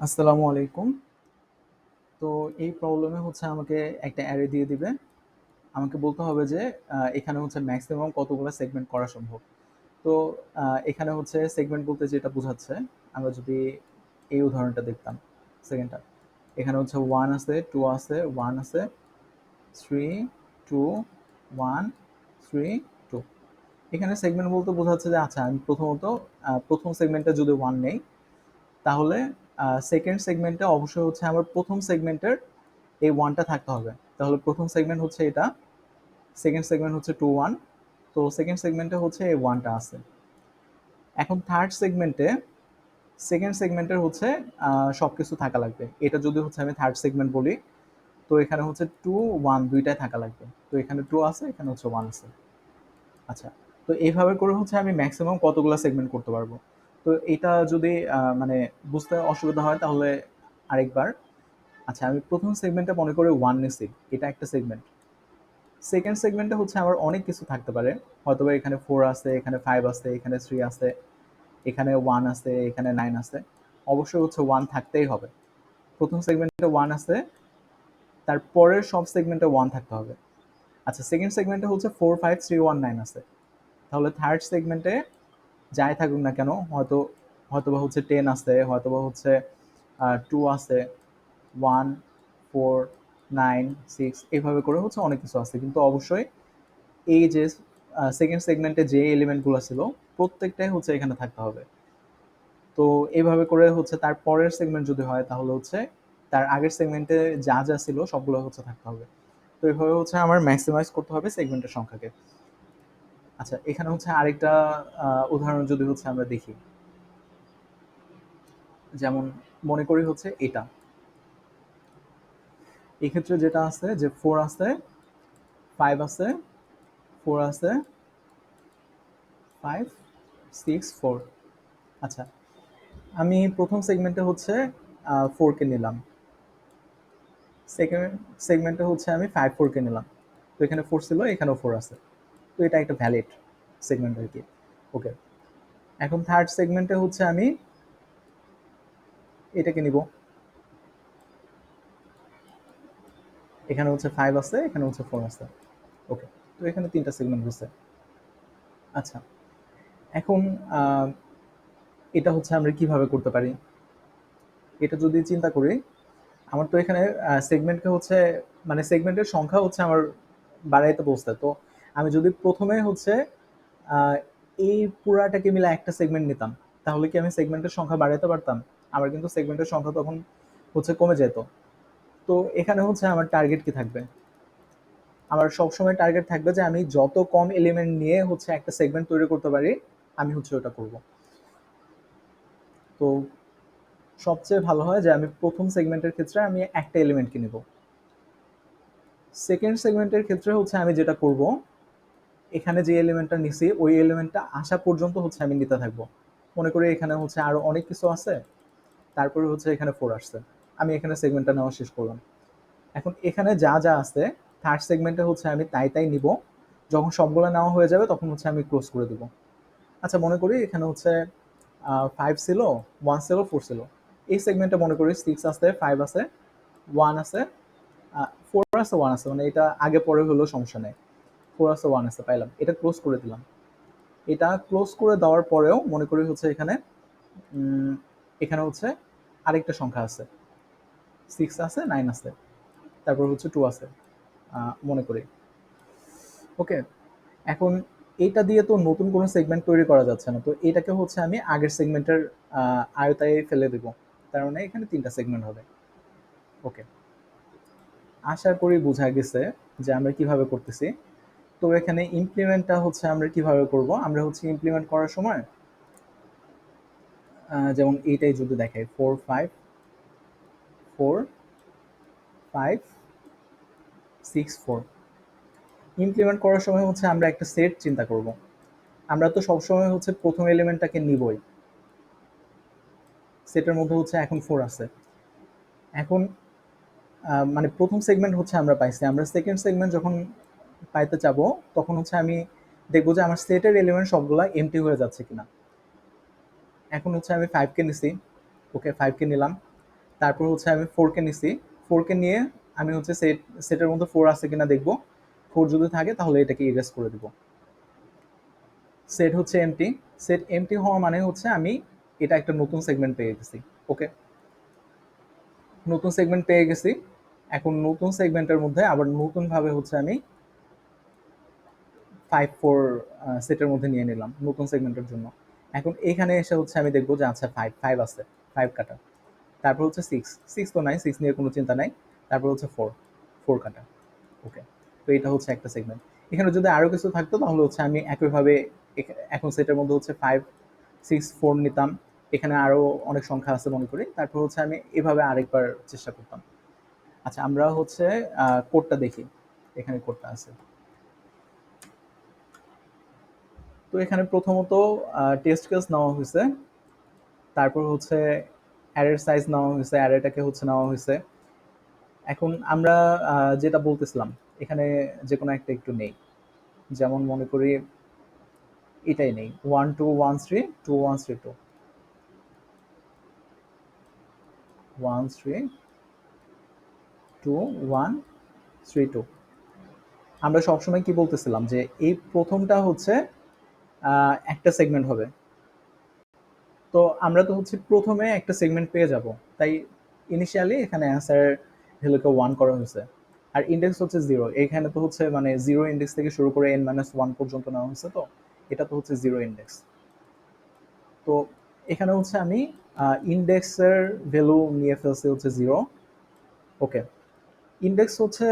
আসসালামু আলাইকুম। তো এই প্রবলেমে হচ্ছে আমাকে একটা অ্যারে দিয়ে দিবে। আমাকে বলতে হবে যে এখানে হচ্ছে ম্যাক্সিমাম কতগুলা সেগমেন্ট করা সম্ভব। তো এখানে হচ্ছে সেগমেন্ট বলতে যেটা বোঝাচ্ছে, আমরা যদি এই উদাহরণটা দেখতাম, সেকেন্ডটা। এখানে হচ্ছে 1 আছে, 2 আছে, 1 আছে, 3, 2, 1, 3, 2। এখানে সেগমেন্ট বলতে বোঝাচ্ছে যে আচ্ছা আমি প্রথমত প্রথম সেগমেন্টে যদি 1 নেই, তাহলে সেকেন্ড সেগমেন্টে অবশ্যই হচ্ছে আমার প্রথম সেগমেন্টের এই ওয়ানটা থাকতে হবে। তাহলে প্রথম সেগমেন্ট হচ্ছে এটা, সেকেন্ড সেগমেন্ট হচ্ছে 2 1, তো সেকেন্ড সেগমেন্টে হচ্ছে এই ওয়ানটা আছে। এখন থার্ড সেগমেন্টে, সেকেন্ড সেগমেন্টের হচ্ছে সবকিছু থাকা লাগবে। এটা যদি হচ্ছে আমি থার্ড সেগমেন্ট বলি, তো এখানে হচ্ছে 2 1 দুইটাই থাকা লাগবে। তো এখানে 2 আছে, এখানে হচ্ছে 1 আছে। আচ্ছা, তো এইভাবে করে হচ্ছে আমি ম্যাক্সিমাম কতগুলো সেগমেন্ট করতে পারবো। তো এটা যদি মানে বুঝতে অসুবিধা হয় তাহলে আরেকবার। আচ্ছা, আমি প্রথম সেগমেন্টটা মনে করি 1 নিছি, এটা একটা সেগমেন্ট। সেকেন্ড সেগমেন্টে হচ্ছে আমার অনেক কিছু থাকতে পারে। হয়তোবা এখানে 4 আছে, এখানে 5 আছে, এখানে 3 আছে, এখানে 1 আছে, এখানে 9 আছে। অবশ্যই হচ্ছে 1 থাকতেই হবে। প্রথম সেগমেন্টে 1 আছে, তারপরের সব সেগমেন্টে 1 থাকতে হবে। আচ্ছা, সেকেন্ড সেগমেন্টে হচ্ছে 4 5 3 1 9 আছে। তাহলে থার্ড সেগমেন্টে যাই থাকুক না কেন, হয়তোবা হচ্ছে 10 আছে, হয়তোবা হচ্ছে 2 আছে, 1 4 9 6, এইভাবে করে হচ্ছে অনেক কিছু আছে, কিন্তু অবশ্যই এই যে সেকেন্ড সেগমেন্টে যে এলিমেন্টগুলো ছিল প্রত্যেকটাই হচ্ছে এখানে থাকতে হবে। তো এইভাবে করে হচ্ছে তার পরের সেগমেন্ট যদি হয় তাহলে হচ্ছে তার আগের সেগমেন্টে যা যা ছিল সবগুলো হচ্ছে থাকতে হবে। তো এইভাবে হচ্ছে আমার ম্যাক্সিমাইজ করতে হবে সেগমেন্টের সংখ্যাকে। আচ্ছা, এখানে হচ্ছে আরেকটা উদাহরণ যদি হচ্ছে আমরা দেখি, যেমন মনে করি হচ্ছে এটা, এক্ষেত্রে যেটা আছে যে 4 আছে, 5 আছে, 4 আছে, 5 6 4। আচ্ছা, আমি প্রথম সেগমেন্টে হচ্ছে 4 কে নিলাম, সেকেন্ড সেগমেন্টে হচ্ছে আমি 5 4 কে নিলাম। তো এখানে 4 ছিল, এখানেও 4 আছে। তো এটা একটা ভ্যালিড সেগমেন্ট আর কি। ওকে, এখন থার্ড সেগমেন্টে হচ্ছে আমি এটাকে নিব। এখানে হচ্ছে 5 আছে, এখানে হচ্ছে 4 আছে। ওকে, তো এখানে তিনটা সেগমেন্ট হচ্ছে। আচ্ছা, এখন আহ, এটা হচ্ছে আমরা কিভাবে করতে পারি, এটা যদি চিন্তা করি, আমার তো এখানে সেগমেন্টকে হচ্ছে মানে সেগমেন্টের সংখ্যা হচ্ছে আমার বাড়াইতে বলছে। তো আমি যদি প্রথমে হচ্ছে আহ, এই পুরাটাকে মিলে একটা সেগমেন্ট নিতাম, তাহলে কি আমি সেগমেন্টের সংখ্যা বাড়াইতে পারতাম? আমার কিন্তু সেগমেন্টের সংখ্যা তখন হচ্ছে কমে যেত। তো এখানে হচ্ছে আমার টার্গেট কি থাকবে? আমার সবসময় টার্গেট থাকবে যে আমি যত কম এলিমেন্ট নিয়ে হচ্ছে একটা সেগমেন্ট তৈরি করতে পারি, আমি হচ্ছে ওটা করব। তো সবচেয়ে ভালো হয় যে আমি প্রথম সেগমেন্টের ক্ষেত্রে আমি একটা এলিমেন্টকে নিব। সেকেন্ড সেগমেন্টের ক্ষেত্রে হচ্ছে আমি যেটা করব, এখানে যে এলিমেন্টটা নিছি ওই এলিমেন্টটা আসা পর্যন্ত হচ্ছে আমি নিতে থাকবো। মনে করি এখানে হচ্ছে আরো অনেক কিছু আছে, তারপরে হচ্ছে এখানে 4 আসছে, আমি এখানে সেগমেন্টটা নেওয়া শেষ করলাম। এখন এখানে যা যা আছে থার্ড সেগমেন্টে হচ্ছে আমি তাই তাই নিব। যখন সবগুলো নেওয়া হয়ে যাবে তখন হচ্ছে আমি ক্লোজ করে দেবো। আচ্ছা, মনে করি এখানে হচ্ছে 5 ছিল, 1 ছিল, 4 ছিল। এই সেগমেন্টে মনে করি 6 আছে, 5 আছে, 1 আছে, 4 আছে, 1 আছে, মানে এটা আগে পরে হলেও সমস্যা নেই। 4 আছে, 1 আছে, পাইলাম, এটা ক্লোজ করে দিলাম। এটা ক্লোজ করে দেওয়ার পরেও মনে করি হচ্ছে এখানে উম, এখানে হচ্ছে আরেকটা সংখ্যা আছে, 6 আছে, 9 আছে, তারপর হচ্ছে 2 আছে, মনে করি। ওকে, এখন এইটা দিয়ে তো নতুন কোনো সেগমেন্ট তৈরি করা যাচ্ছে না, তো এটাকে হচ্ছে আমি আগের সেগমেন্টের আয়তায় ফেলে দেব। তার মানে এখানে তিনটা সেগমেন্ট হবে। ওকে, আশা করি বোঝা গেছে যে আমরা কিভাবে করতেছি। তো এখানে ইমপ্লিমেন্টটা হচ্ছে আমরা কিভাবে করব, আমরা হচ্ছে ইমপ্লিমেন্ট করার সময় যেমন এইটাই যদি দেখাই 4 5 4 5 6 4, ইমপ্লিমেন্ট করার সময় হচ্ছে আমরা একটা সেট চিন্তা করব। আমরা তো সবসময় হচ্ছে প্রথম এলিমেন্টটাকে নিবই, সেটের মধ্যে হচ্ছে এখন 4 আছে। এখন মানে প্রথম সেগমেন্ট হচ্ছে আমরা পাইছি, আমরা সেকেন্ড সেগমেন্ট যখন পাইতে যাবো তখন হচ্ছে আমি দেখবো যে আমার সেটের এলিমেন্ট সবগুলা এমটি হয়ে যাচ্ছে কিনা। এখন হচ্ছে আমি 5 কে নিছি, ওকে 5 কে নিলাম। তারপর হচ্ছে আমি 4কে নিছি, 4কে নিয়ে আমি হচ্ছে সেটের মধ্যে 4 আছে কিনা দেখবো, 4 যদি থাকে তাহলে এটাকে ইরেজ করে দিব। সেট হচ্ছে এমটি, সেট এমটি হওয়া মানে হচ্ছে আমি এটা একটা নতুন সেগমেন্ট পেয়ে গেছি। ওকে, নতুন সেগমেন্ট পেয়ে গেছি। এখন নতুন সেগমেন্টের মধ্যে আবার নতুন ভাবে হচ্ছে আমি 5 4 সেটের মধ্যে নিয়ে নিলাম নতুন সেগমেন্টের জন্য। এখন এখানে এসে হচ্ছে আমি দেখবো যে আচ্ছা 5 5 আছে, 5 কাটা। তারপর হচ্ছে 6 6 তো নাই, 6 নিয়ে কোনো চিন্তা নাই। তারপর হচ্ছে 4 4 কাটা। ওকে, তো এটা হচ্ছে একটা সেগমেন্ট। এখানে যদি আরো কিছু থাকতো তাহলে হচ্ছে আমি একইভাবে এখন সেটের মধ্যে হচ্ছে 5 6 4 নিতাম। এখানে আরো অনেক সংখ্যা আছে মনে করি, তারপর হচ্ছে আমি এভাবে আরেকবার চেষ্টা করতাম। আচ্ছা, আমরা হচ্ছে কোডটা দেখি। এখানে কোডটা আছে। তো এখানে প্রথমত টেস্ট কেস নেওয়া হয়েছে, তারপর হচ্ছে অ্যারের সাইজ নেওয়া হয়েছে, অ্যারেটাকে হচ্ছে নেওয়া হয়েছে। এখন আমরা যেটা বলতেছিলাম, এখানে যে কোনো একটা একটু নেই। যেমন মনে করি এটাই নেই, 1 2 1 3 2 1 3 2 1 3 2 1 3 2। আমরা সবসময় কি বলতেছিলাম যে এই প্রথমটা হচ্ছে একটা সেগমেন্ট হবে। তো আমরা তো হচ্ছে প্রথমে একটা সেগমেন্ট পেয়ে যাব, তাই ইনিশিয়ালি এখানে অ্যান্সার ভ্যালুকে 1 করা হয়েছে। আর ইন্ডেক্স হচ্ছে 0, এখানে তো হচ্ছে মানে 0 ইন্ডেক্স থেকে শুরু করে n-1 পর্যন্ত নেওয়া হয়েছে, তো এটা তো হচ্ছে 0 ইন্ডেক্স। তো এখানে হচ্ছে আমি ইন্ডেক্সের ভ্যালু নিয়ে ফেলছি হচ্ছে 0। ওকে, ইন্ডেক্স হচ্ছে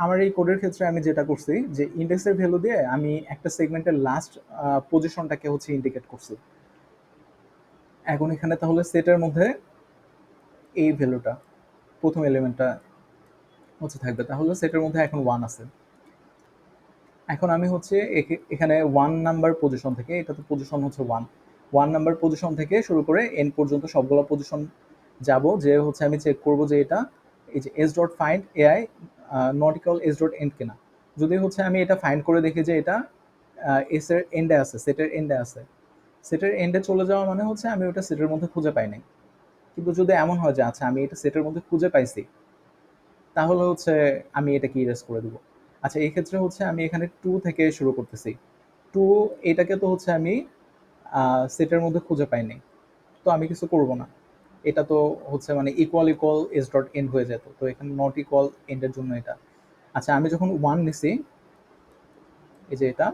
আমার এই কোডের ক্ষেত্রে আমি যেটা করছি যে ইন্ডেক্সের ভ্যালু দিয়ে আমি একটা সেগমেন্টের লাস্ট পজিশনটাকে হচ্ছে ইন্ডিকেট করছি। এখন এখানে তাহলে সেটের মধ্যে এই ভ্যালুটা, প্রথম এলিমেন্টটা হচ্ছে থাকবে, তাহলে সেটের মধ্যে এখন 1 আছে। এখন আমি হচ্ছে এখানে 1 নাম্বার পজিশন থেকে, এটা তো পজিশন হচ্ছে 1 নাম্বার পজিশন থেকে শুরু করে এন পর্যন্ত সবগুলো পজিশন যাব, যে হচ্ছে আমি চেক করব যে এটা এই যে S dot find AI not equal S dot end কিনা। যদি হচ্ছে আমি এটা ফাইন্ড করে দেখি যে এটা এস এর এন্ডে আছে, সেটের এন্ডে আছে, সেটের এন্ডে চলে যাওয়া মানে হচ্ছে আমি ওটা সেটের মধ্যে খুঁজে পাই নাই। কিন্তু যদি এমন হয় যে আচ্ছা আমি এটা সেটের মধ্যে খুঁজে পাইছি, তাহলে হচ্ছে আমি এটাকে ইরেজ করে দিব। আচ্ছা, এই ক্ষেত্রে হচ্ছে আমি এখানে 2 থেকে শুরু করতেছি। 2 এটাকে তো হচ্ছে আমি সেটের মধ্যে খুঁজে পাইনি, তো আমি কিছু করব না। এটা তো হচ্ছে মানে equal equal S dot end হয়ে যেত, তো এখানে নট ইকুয়াল এন্ডের জন্য এটা। আচ্ছা, আমি যখন 1 নিছি, এই যে এটা,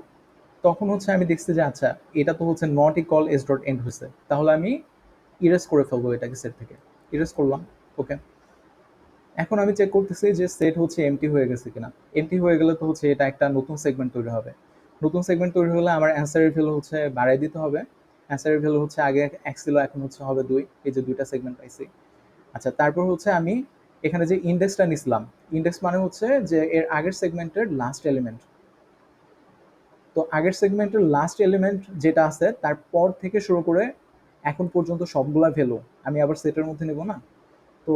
তখন হচ্ছে আমি দেখছি যে আচ্ছা এটা তো হচ্ছে not equal S dot end হয়েছে, তাহলে আমি ইরেজ করে ফেলবো এটাকে সেট থেকে। ইরেজ করলাম। ওকে, এখন আমি চেক করতেছি যে সেট হচ্ছে এমটি হয়ে গেছে কিনা। এমটি হয়ে গেলে তো হচ্ছে এটা একটা নতুন সেগমেন্ট তৈরি হবে। নতুন সেগমেন্ট তৈরি হলে আমার অ্যান্সারের ভ্যালু হচ্ছে বাড়াই দিতে হবে। অ্যান্সারের ভ্যালু হচ্ছে আগে 1 ছিল, এখন হচ্ছে হবে 2। এই যে 2টা সেগমেন্ট পাইছি। আচ্ছা, তারপর হচ্ছে আমি এখানে যে ইন্ডেক্সটা নিছিলাম, ইন্ডেক্স মানে হচ্ছে যে এর আগের সেগমেন্টের লাস্ট এলিমেন্ট। তো আগের সেগমেন্টের লাস্ট এলিমেন্ট যেটা আছে তারপর থেকে শুরু করে এখন পর্যন্ত সবগুলা ভ্যালু আমি আবার সেটের মধ্যে নেব না। তো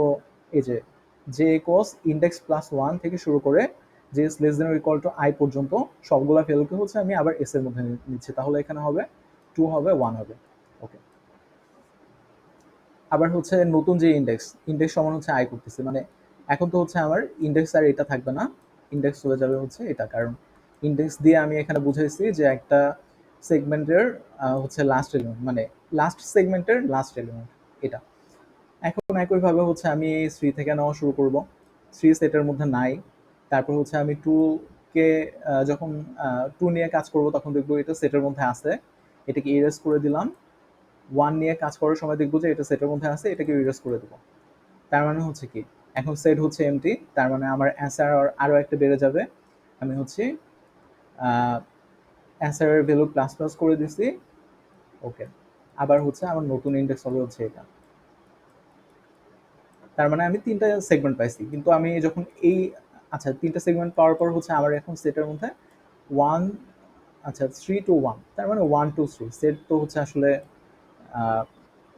এই যে জে ইকুয়ালস ইন্ডেক্স প্লাস 1 থেকে শুরু করে J is less than or equal to I পর্যন্ত সবগুলা ভ্যালুকে হচ্ছে আমি আবার এস এর মধ্যে নিচ্ছি, তাহলে এখানে হবে 2 হবে 1 হবে। ওকে, আবার হচ্ছে নতুন যে ইন্ডেক্স, ইন্ডেক্স সমান হচ্ছে আই করতেছি, মানে এখন তো হচ্ছে আমার ইন্ডেক্স আর এটা থাকবে না, ইন্ডেক্স চলে যাবে হচ্ছে এটা, কারণ ইন্ডেক্স দিয়ে আমি এখানে বুঝাইছি যে একটা সেগমেন্টের হচ্ছে লাস্ট এলিমেন্ট, মানে লাস্ট সেগমেন্টের লাস্ট এলিমেন্ট এটা। এখন একইভাবে হচ্ছে আমি 3 থেকে নেওয়া শুরু করব। 3 সেটের মধ্যে নাই। তারপর হচ্ছে আমি 2 কে যখন 2 নিয়ে কাজ করব তখন দেখবো এটা সেটের মধ্যে আছে, এটাকে ইরেজ করে দিলাম। 1 নিয়ে কাজ করার সময় দেখবো যে এটা সেটের মধ্যে আছে, এটাকে ইরেজ করে দেবো। তার মানে হচ্ছে কি, এখন সেট হচ্ছে এমটি, তার মানে আমার অ্যান্সার আরো একটা বেড়ে যাবে। আমি হচ্ছে অ্যান্সারের ভ্যালু প্লাস প্লাস করে দিছি। ওকে, আবার হচ্ছে আমার নতুন ইন্ডেক্স হবে হচ্ছে এটা। তার মানে আমি 3টা সেগমেন্ট পাইছি, কিন্তু আমি যখন এই আচ্ছা 3টা সেগমেন্ট পাওয়ার পর হচ্ছে আমার এখন সেটের মধ্যে 1 আচ্ছা 3 টু 1, তার মানে 1 2 3 সেট তো হচ্ছে আসলে আহ,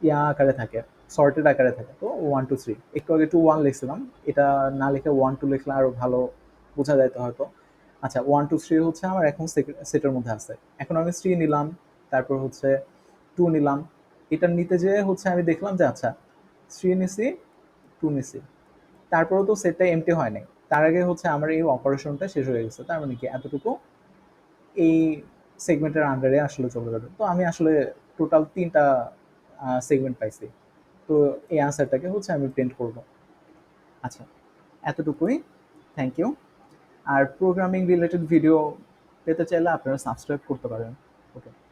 ইয়া আকারে থাকে, সর্টেড আকারে থাকে, তো 1 2 3। একটু আগে 2 1 লিখছিলাম, এটা না লিখে 1 2 লিখলে আরো ভালো বোঝা যাইতো হয়তো। আচ্ছা, 1 2 3 হচ্ছে আমার এখন সেটের মধ্যে আছে। এখন আমি 3 নিলাম, তারপর হচ্ছে 2 নিলাম। এটা নিতে যেয়ে হচ্ছে আমি দেখলাম যে আচ্ছা 3 নিছি, 2 টু নিছি, তারপরেও তো সেটটা এমটি হয় নাই। তার আগে হচ্ছে আমার এই অপারেশনটা শেষ হয়ে গেছে, তার মানে কি এতটুকু এই সেগমেন্টের আন্ডারে আসলে চলে যাবে। তো আমি আসলে টোটাল ৩টা সেগমেন্ট পাইছি। তো এই আনসারটাকে হচ্ছে আমি প্রিন্ট করব। আচ্ছা, এতটুকুই। Thank you. আর প্রোগ্রামিং রিলেটেড ভিডিও পেতে চাইলে আপনারা সাবস্ক্রাইব করতে পারেন। ওকে।